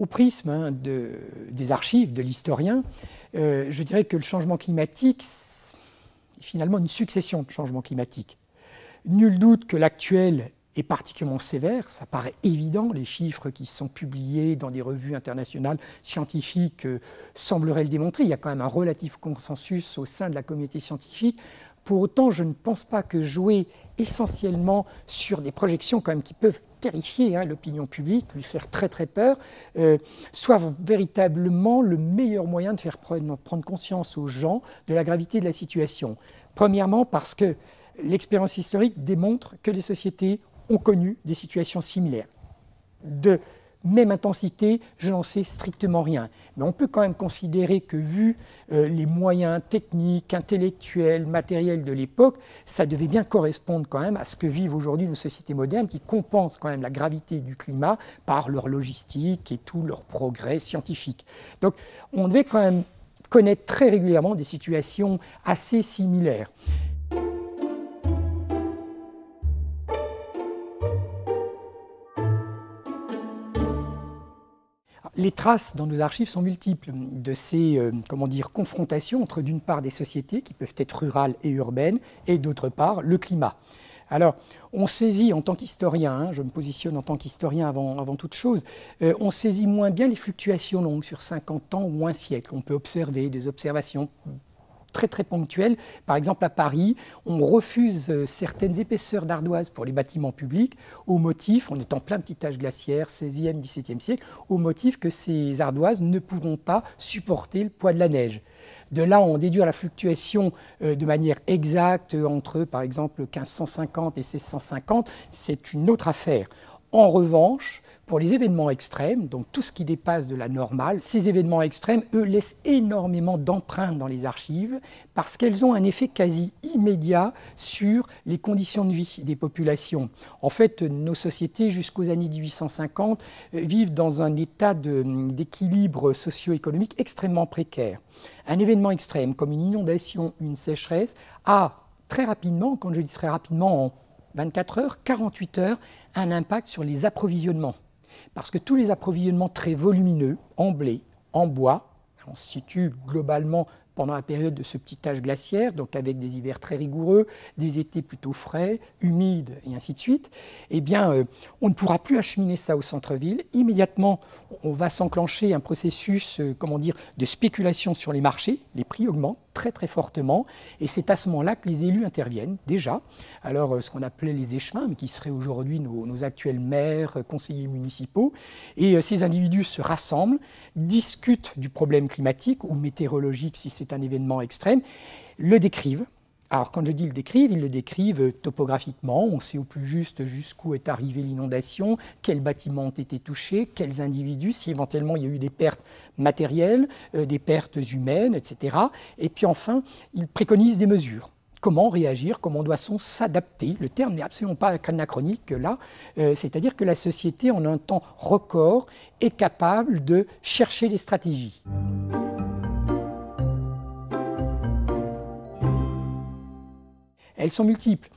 prisme des archives, de l'historien, je dirais que le changement climatique est finalement une succession de changements climatiques. Nul doute que l'actuel est particulièrement sévère, ça paraît évident, les chiffres qui sont publiés dans des revues internationales scientifiques sembleraient le démontrer, il y a quand même un relatif consensus au sein de la communauté scientifique. Pour autant, je ne pense pas que jouer essentiellement sur des projections quand même qui peuvent terrifier l'opinion publique, lui faire très très peur, soit véritablement le meilleur moyen de faire prendre conscience aux gens de la gravité de la situation. Premièrement parce que l'expérience historique démontre que les sociétés ont connu des situations similaires. De même intensité, je n'en sais strictement rien. Mais on peut quand même considérer que, vu les moyens techniques, intellectuels, matériels de l'époque, ça devait bien correspondre quand même à ce que vivent aujourd'hui nos sociétés modernes qui compensent quand même la gravité du climat par leur logistique et tout leur progrès scientifique. Donc on devait quand même connaître très régulièrement des situations assez similaires. Les traces dans nos archives sont multiples de ces confrontations entre d'une part des sociétés qui peuvent être rurales et urbaines et d'autre part le climat. Alors on saisit en tant qu'historien, je me positionne en tant qu'historien avant toute chose, on saisit moins bien les fluctuations longues sur 50 ans ou un siècle. On peut observer des observations très ponctuelles. Par exemple, à Paris, on refuse certaines épaisseurs d'ardoise pour les bâtiments publics au motif, on est en plein petit âge glaciaire, 16e, 17e siècle, au motif que ces ardoises ne pourront pas supporter le poids de la neige. De là, on déduit la fluctuation de manière exacte entre, par exemple, 1550 et 1650, c'est une autre affaire. En revanche, pour les événements extrêmes, donc tout ce qui dépasse de la normale, ces événements extrêmes, eux, laissent énormément d'empreintes dans les archives parce qu'elles ont un effet quasi immédiat sur les conditions de vie des populations. En fait, nos sociétés, jusqu'aux années 1850, vivent dans un état d'équilibre socio-économique extrêmement précaire. Un événement extrême, comme une inondation, une sécheresse, a très rapidement, quand je dis très rapidement, en 24 heures, 48 heures, un impact sur les approvisionnements. Parce que tous les approvisionnements très volumineux, en blé, en bois, on se situe globalement pendant la période de ce petit âge glaciaire, donc avec des hivers très rigoureux, des étés plutôt frais, humides et ainsi de suite, eh bien, on ne pourra plus acheminer ça au centre-ville. Immédiatement, on va s'enclencher un processus de spéculation sur les marchés, les prix augmentent très fortement, et c'est à ce moment-là que les élus interviennent déjà. Alors, ce qu'on appelait les échevins, mais qui seraient aujourd'hui nos actuels maires, conseillers municipaux, et ces individus se rassemblent, discutent du problème climatique ou météorologique si c'est un événement extrême, le décrivent. Alors, quand je dis le décrivent, ils le décrivent topographiquement, on sait au plus juste jusqu'où est arrivée l'inondation, quels bâtiments ont été touchés, quels individus, si éventuellement il y a eu des pertes matérielles, des pertes humaines, etc. Et puis enfin, ils préconisent des mesures. Comment réagir, comment doit-on s'adapter. Le terme n'est absolument pas anachronique là, c'est-à-dire que la société, en un temps record, est capable de chercher des stratégies. Elles sont multiples.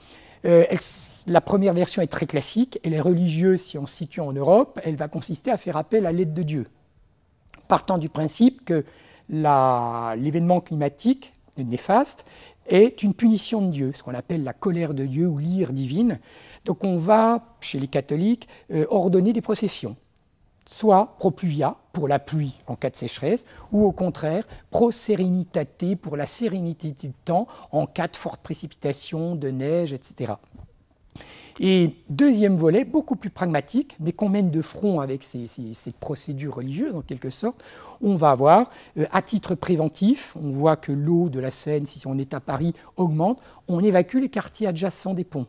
La première version est très classique. Elle est religieuse si on se situe en Europe. Elle va consister à faire appel à l'aide de Dieu. Partant du principe que l'événement climatique néfaste est une punition de Dieu, ce qu'on appelle la colère de Dieu ou l'ire divine. Donc on va, chez les catholiques, ordonner des processions. Soit pro pluvia, pour la pluie en cas de sécheresse, ou au contraire, pro serenitate, pour la sérénité du temps en cas de forte précipitation, de neige, etc. Et deuxième volet, beaucoup plus pragmatique, mais qu'on mène de front avec ces procédures religieuses en quelque sorte, on va avoir, à titre préventif, on voit que l'eau de la Seine, si on est à Paris, augmente, on évacue les quartiers adjacents des ponts.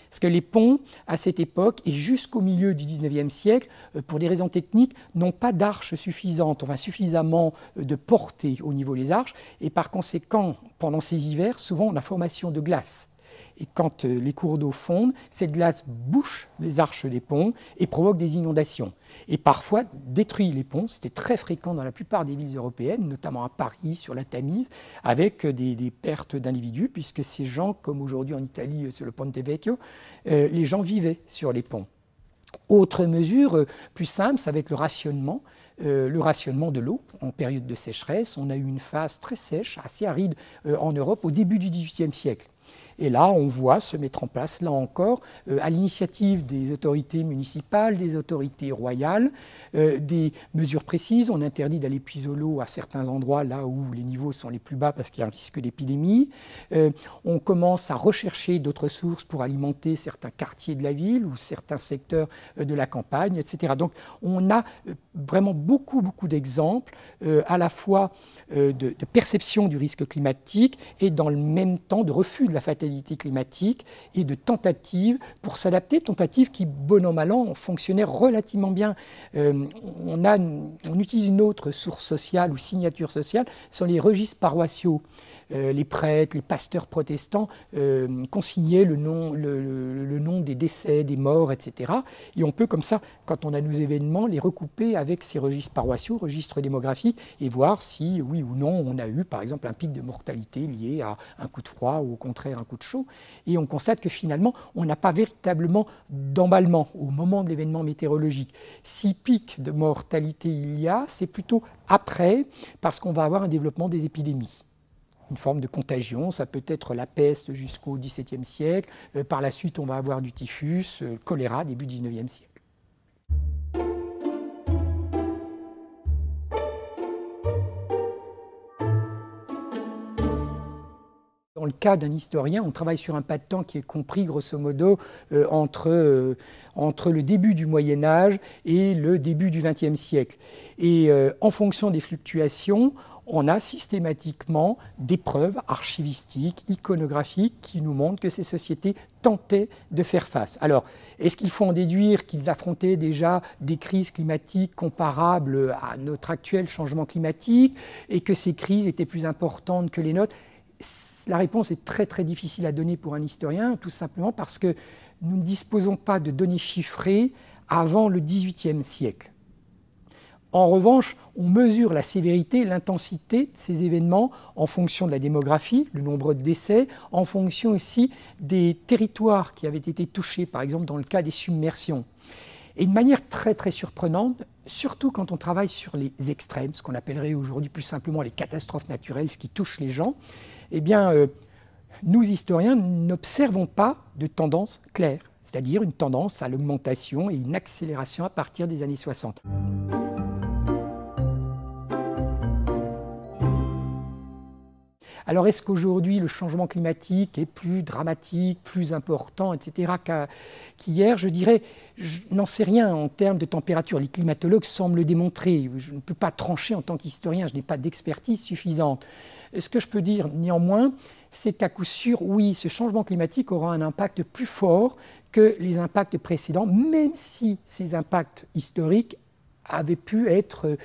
Parce que les ponts, à cette époque, et jusqu'au milieu du XIXe siècle, pour des raisons techniques, n'ont pas d'arches suffisantes, enfin suffisamment de portée au niveau des arches, et par conséquent, pendant ces hivers, souvent on a formation de glace. Et quand les cours d'eau fondent, cette glace bouche les arches des ponts et provoque des inondations. Et parfois détruit les ponts. C'était très fréquent dans la plupart des villes européennes, notamment à Paris, sur la Tamise, avec des pertes d'individus, puisque ces gens, comme aujourd'hui en Italie sur le Ponte Vecchio, les gens vivaient sur les ponts. Autre mesure plus simple, ça va être le rationnement. le rationnement de l'eau en période de sécheresse. On a eu une phase très sèche, assez aride en Europe au début du XVIIIe siècle. Et là, on voit se mettre en place, là encore, à l'initiative des autorités municipales, des autorités royales, des mesures précises. On interdit d'aller puiser l'eau à certains endroits, là où les niveaux sont les plus bas parce qu'il y a un risque d'épidémie. On commence à rechercher d'autres sources pour alimenter certains quartiers de la ville ou certains secteurs de la campagne, etc. Donc, on a vraiment beaucoup d'exemples, à la fois de perception du risque climatique et dans le même temps de refus de la fatalité climatique et de tentatives pour s'adapter, tentatives qui, bon an, mal an, fonctionnaient relativement bien. On utilise une autre source sociale ou signature sociale, ce sont les registres paroissiaux. Les prêtres, les pasteurs protestants consignaient le nom des décès, des morts, etc. Et on peut comme ça, quand on a nos événements, les recouper avec ces registres paroissiaux, registres démographiques, et voir si, oui ou non, on a eu, par exemple, un pic de mortalité lié à un coup de froid ou au contraire un coup de chaud. Et on constate que finalement, on n'a pas véritablement d'emballement au moment de l'événement météorologique. Si pic de mortalité il y a, c'est plutôt après, parce qu'on va avoir un développement des épidémies. Une forme de contagion, ça peut être la peste jusqu'au XVIIe siècle. Par la suite, on va avoir du typhus, le choléra, début XIXe siècle. Dans le cas d'un historien, on travaille sur un pas de temps qui est compris grosso modo entre le début du Moyen-Âge et le début du XXe siècle. Et en fonction des fluctuations, on a systématiquement des preuves archivistiques, iconographiques, qui nous montrent que ces sociétés tentaient de faire face. Alors, est-ce qu'il faut en déduire qu'ils affrontaient déjà des crises climatiques comparables à notre actuel changement climatique et que ces crises étaient plus importantes que les nôtres? La réponse est très difficile à donner pour un historien, tout simplement parce que nous ne disposons pas de données chiffrées avant le XVIIIe siècle. En revanche, on mesure la sévérité, l'intensité de ces événements en fonction de la démographie, le nombre de décès, en fonction aussi des territoires qui avaient été touchés, par exemple dans le cas des submersions. Et de manière très surprenante, surtout quand on travaille sur les extrêmes, ce qu'on appellerait aujourd'hui plus simplement les catastrophes naturelles, ce qui touche les gens, eh bien, nous historiens n'observons pas de tendance claire, c'est-à-dire une tendance à l'augmentation et une accélération à partir des années 60. Alors est-ce qu'aujourd'hui le changement climatique est plus dramatique, plus important, etc. qu'hier? Je dirais, je n'en sais rien en termes de température. Les climatologues semblent le démontrer. Je ne peux pas trancher en tant qu'historien, je n'ai pas d'expertise suffisante. Ce que je peux dire néanmoins, c'est qu'à coup sûr, oui, ce changement climatique aura un impact plus fort que les impacts précédents, même si ces impacts historiques avaient pu être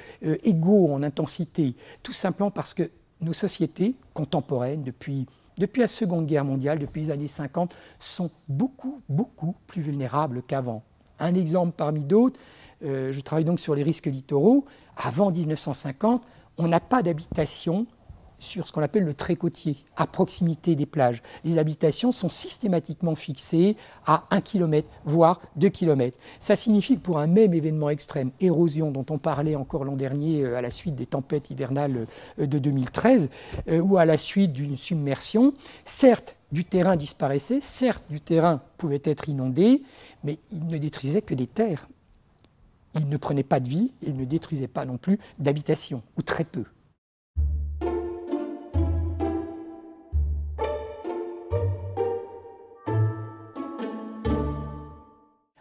égaux en intensité, tout simplement parce que nos sociétés contemporaines, depuis la Seconde Guerre mondiale, depuis les années 50, sont beaucoup plus vulnérables qu'avant. Un exemple parmi d'autres, je travaille donc sur les risques littoraux. Avant 1950, on n'a pas d'habitation sur ce qu'on appelle le trait côtier, à proximité des plages. Les habitations sont systématiquement fixées à 1 km, voire 2 km. Ça signifie que pour un même événement extrême, érosion dont on parlait encore l'an dernier à la suite des tempêtes hivernales de 2013, ou à la suite d'une submersion, certes, du terrain disparaissait, certes, du terrain pouvait être inondé, mais il ne détruisait que des terres. Il ne prenait pas de vie, il ne détruisait pas non plus d'habitation, ou très peu.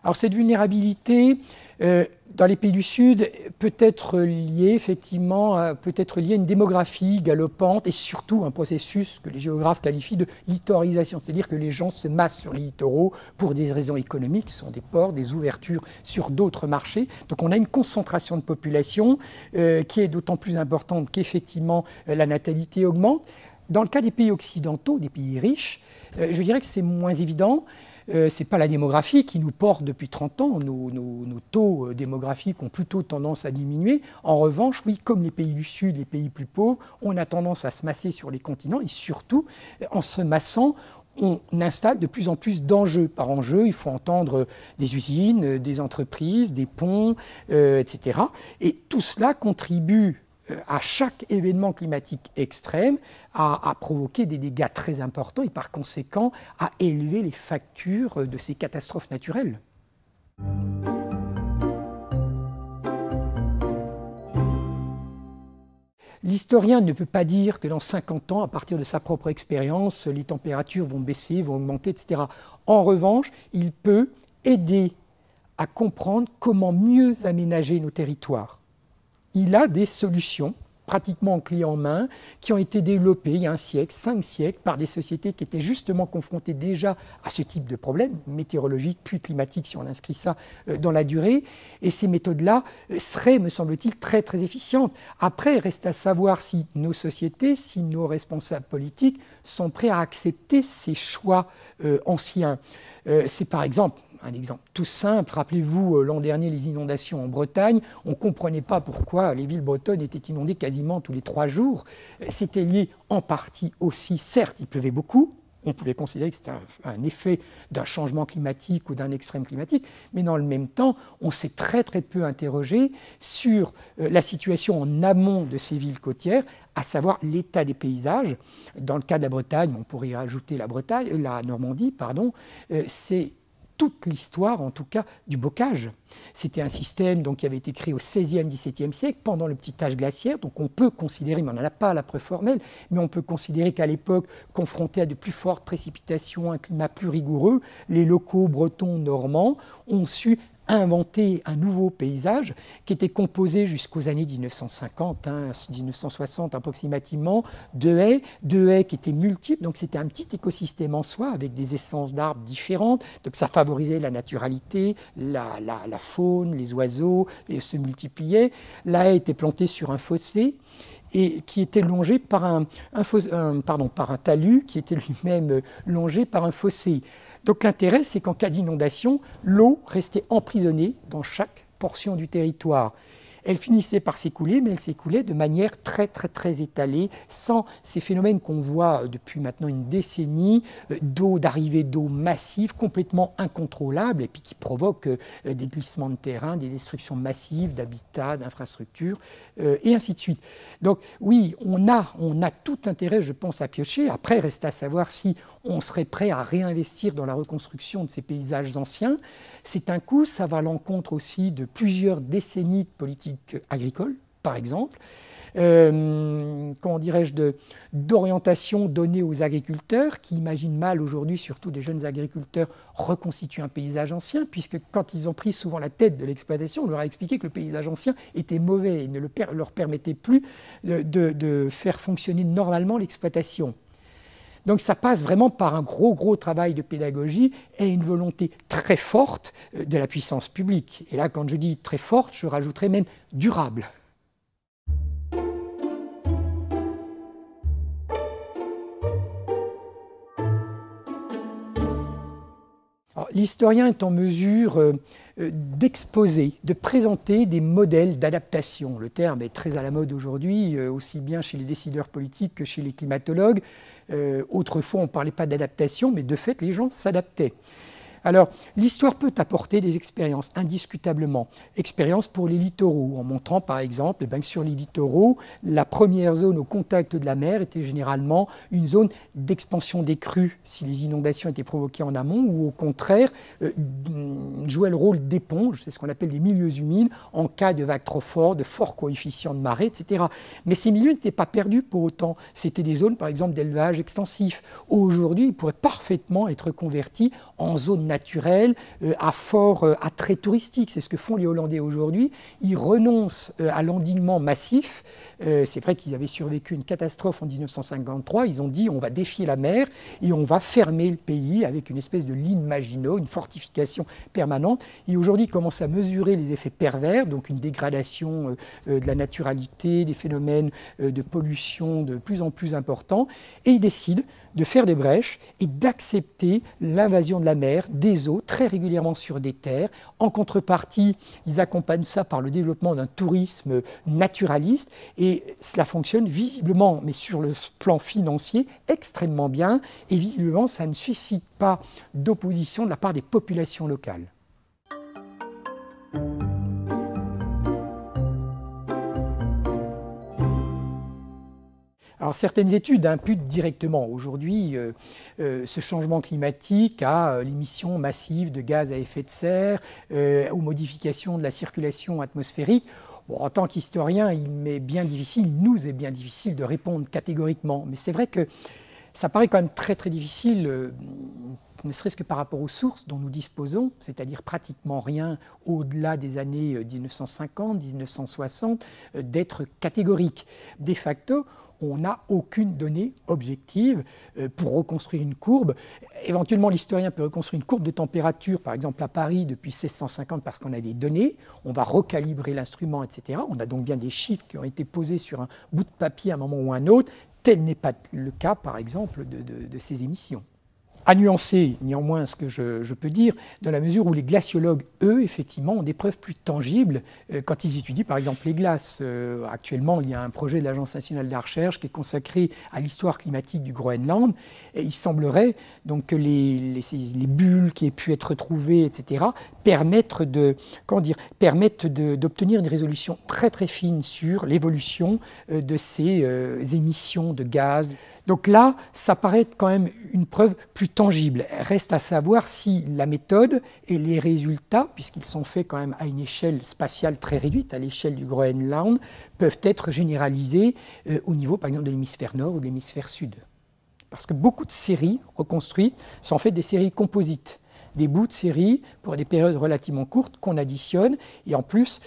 Alors cette vulnérabilité dans les pays du Sud peut être liée effectivement à une démographie galopante et surtout un processus que les géographes qualifient de littorisation, c'est-à-dire que les gens se massent sur les littoraux pour des raisons économiques, ce sont des ports, des ouvertures sur d'autres marchés. Donc on a une concentration de population qui est d'autant plus importante qu'effectivement la natalité augmente. Dans le cas des pays occidentaux, des pays riches, je dirais que c'est moins évident. Ce n'est pas la démographie qui nous porte depuis 30 ans. Nos taux démographiques ont plutôt tendance à diminuer. En revanche, oui, comme les pays du Sud, les pays plus pauvres, on a tendance à se masser sur les continents et surtout, en se massant, on installe de plus en plus d'enjeux. Par enjeu, il faut entendre des usines, des entreprises, des ponts, etc. Et tout cela contribue à chaque événement climatique extrême à provoquer des dégâts très importants et par conséquent à élever les factures de ces catastrophes naturelles. L'historien ne peut pas dire que dans 50 ans, à partir de sa propre expérience, les températures vont baisser, vont augmenter, etc. En revanche, il peut aider à comprendre comment mieux aménager nos territoires. Il a des solutions pratiquement clés en main qui ont été développées il y a un siècle, 5 siècles, par des sociétés qui étaient justement confrontées déjà à ce type de problème, météorologique puis climatique si on inscrit ça dans la durée. Et ces méthodes-là seraient, me semble-t-il, très très efficientes. Après, il reste à savoir si nos sociétés, si nos responsables politiques sont prêts à accepter ces choix anciens. C'est par exemple un exemple tout simple, rappelez-vous l'an dernier les inondations en Bretagne, on ne comprenait pas pourquoi les villes bretonnes étaient inondées quasiment tous les 3 jours. C'était lié en partie aussi, certes il pleuvait beaucoup, on pouvait considérer que c'était un effet d'un changement climatique ou d'un extrême climatique, mais dans le même temps, on s'est très très peu interrogé sur la situation en amont de ces villes côtières, à savoir l'état des paysages. Dans le cas de la Bretagne, on pourrait y rajouter la Normandie, c'est toute l'histoire, en tout cas, du bocage. C'était un système donc, qui avait été créé au XVIe, XVIIe siècle, pendant le petit âge glaciaire. Donc on peut considérer, mais on n'en a pas la preuve formelle, mais on peut considérer qu'à l'époque, confronté à de plus fortes précipitations, un climat plus rigoureux, les locaux bretons, normands ont su inventer un nouveau paysage qui était composé jusqu'aux années 1950, 1960 approximativement, de haies qui étaient multiples, donc c'était un petit écosystème en soi avec des essences d'arbres différentes, donc ça favorisait la naturalité, la faune, les oiseaux se multipliaient. La haie était plantée sur un fossé et qui était longé par un talus qui était lui-même longé par un fossé. Donc l'intérêt, c'est qu'en cas d'inondation, l'eau restait emprisonnée dans chaque portion du territoire. Elle finissait par s'écouler, mais elle s'écoulait de manière très très très étalée, sans ces phénomènes qu'on voit depuis maintenant une décennie, d'arrivée d'eau massive, complètement incontrôlable, et puis qui provoquent des glissements de terrain, des destructions massives d'habitats, d'infrastructures, et ainsi de suite. Donc oui, on a tout intérêt, je pense, à piocher. Après, reste à savoir si on serait prêt à réinvestir dans la reconstruction de ces paysages anciens. C'est un coût, ça va à l'encontre aussi de plusieurs décennies de politique agricole, par exemple. Comment dirais-je, d'orientation donnée aux agriculteurs qui imaginent mal aujourd'hui, surtout des jeunes agriculteurs, reconstituer un paysage ancien, puisque quand ils ont pris souvent la tête de l'exploitation, on leur a expliqué que le paysage ancien était mauvais et ne leur permettait plus de faire fonctionner normalement l'exploitation. Donc ça passe vraiment par un gros travail de pédagogie et une volonté très forte de la puissance publique. Et là, quand je dis très forte, je rajouterais même durable. L'historien est en mesure d'exposer, de présenter des modèles d'adaptation. Le terme est très à la mode aujourd'hui, aussi bien chez les décideurs politiques que chez les climatologues. Autrefois, on ne parlait pas d'adaptation, mais de fait, les gens s'adaptaient. Alors, l'histoire peut apporter des expériences, indiscutablement. Expériences pour les littoraux, en montrant par exemple que sur les littoraux, la première zone au contact de la mer était généralement une zone d'expansion des crues, si les inondations étaient provoquées en amont, ou au contraire, jouait le rôle d'éponge, c'est ce qu'on appelle les milieux humides, en cas de vagues trop fortes, de forts coefficients de marée, etc. Mais ces milieux n'étaient pas perdus pour autant. C'était des zones, par exemple, d'élevage extensif. Aujourd'hui, ils pourraient parfaitement être convertis en zones naturel, à fort attrait touristique. C'est ce que font les Hollandais aujourd'hui. Ils renoncent à l'endiguement massif. C'est vrai qu'ils avaient survécu une catastrophe en 1953. Ils ont dit on va défier la mer et on va fermer le pays avec une espèce de ligne Maginot, une fortification permanente. Et aujourd'hui, ils commencent à mesurer les effets pervers, donc une dégradation de la naturalité, des phénomènes de pollution de plus en plus importants. Et ils décident de faire des brèches et d'accepter l'invasion de la mer, des eaux, très régulièrement sur des terres. En contrepartie, ils accompagnent ça par le développement d'un tourisme naturaliste et cela fonctionne visiblement, mais sur le plan financier, extrêmement bien et visiblement, ça ne suscite pas d'opposition de la part des populations locales. Alors, certaines études imputent directement aujourd'hui ce changement climatique à l'émission massive de gaz à effet de serre, aux modifications de la circulation atmosphérique. Bon, en tant qu'historien, il nous est bien difficile de répondre catégoriquement. Mais c'est vrai que ça paraît quand même très très difficile, ne serait-ce que par rapport aux sources dont nous disposons, c'est-à-dire pratiquement rien au-delà des années 1950, 1960, d'être catégorique. De facto, on n'a aucune donnée objective pour reconstruire une courbe. Éventuellement, l'historien peut reconstruire une courbe de température, par exemple à Paris, depuis 1650, parce qu'on a des données. On va recalibrer l'instrument, etc. On a donc bien des chiffres qui ont été posés sur un bout de papier à un moment ou à un autre. Tel n'est pas le cas, par exemple, de ces émissions. À nuancer néanmoins ce que je peux dire, dans la mesure où les glaciologues, eux, effectivement, ont des preuves plus tangibles quand ils étudient par exemple les glaces. Actuellement, il y a un projet de l'Agence nationale de la recherche qui est consacré à l'histoire climatique du Groenland. Et il semblerait donc que les bulles qui aient pu être retrouvées, etc., permettent d'obtenir une résolution très très fine sur l'évolution de ces émissions de gaz. Donc là, ça paraît quand même une preuve plus tangible. Reste à savoir si la méthode et les résultats, puisqu'ils sont faits quand même à une échelle spatiale très réduite, à l'échelle du Groenland, peuvent être généralisés au niveau, par exemple, de l'hémisphère nord ou de l'hémisphère sud. Parce que beaucoup de séries reconstruites sont en fait des séries composites. Des bouts de série pour des périodes relativement courtes qu'on additionne et en plus,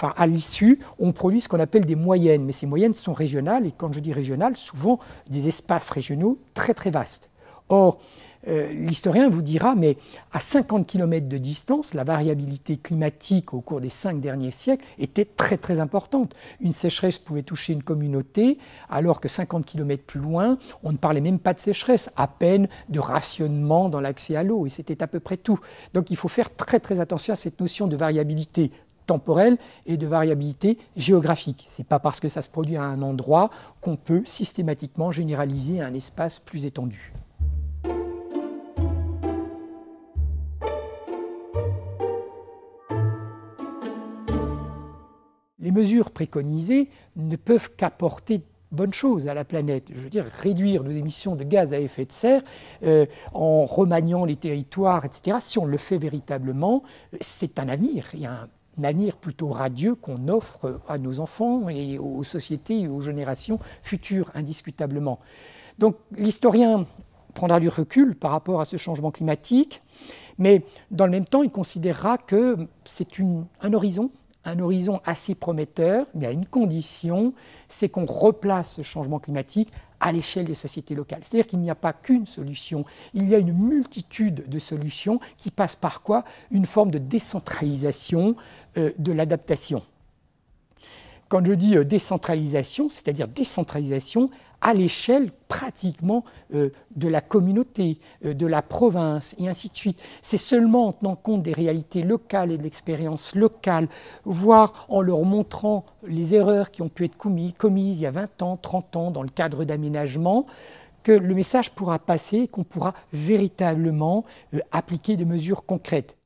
à l'issue, on produit ce qu'on appelle des moyennes. Mais ces moyennes sont régionales et quand je dis régionales, souvent des espaces régionaux très très vastes. Or, l'historien vous dira, mais à 50 km de distance, la variabilité climatique au cours des 5 derniers siècles était très très importante. Une sécheresse pouvait toucher une communauté, alors que 50 km plus loin, on ne parlait même pas de sécheresse, à peine de rationnement dans l'accès à l'eau, et c'était à peu près tout. Donc il faut faire très très attention à cette notion de variabilité temporelle et de variabilité géographique. Ce n'est pas parce que ça se produit à un endroit qu'on peut systématiquement généraliser à un espace plus étendu. Les mesures préconisées ne peuvent qu'apporter bonnes choses à la planète. Je veux dire, réduire nos émissions de gaz à effet de serre en remaniant les territoires, etc. Si on le fait véritablement, c'est un avenir. Il y a un avenir plutôt radieux qu'on offre à nos enfants et aux sociétés et aux générations futures, indiscutablement. Donc l'historien prendra du recul par rapport à ce changement climatique, mais dans le même temps, il considérera que c'est un horizon assez prometteur, mais à une condition, c'est qu'on replace ce changement climatique à l'échelle des sociétés locales. C'est-à-dire qu'il n'y a pas qu'une solution, il y a une multitude de solutions qui passent par quoi? Une forme de décentralisation de l'adaptation. Quand je dis décentralisation, c'est-à-dire décentralisation à l'échelle pratiquement de la communauté, de la province, et ainsi de suite. C'est seulement en tenant compte des réalités locales et de l'expérience locale, voire en leur montrant les erreurs qui ont pu être commises il y a 20 ans, 30 ans dans le cadre d'aménagement, que le message pourra passer et qu'on pourra véritablement appliquer des mesures concrètes.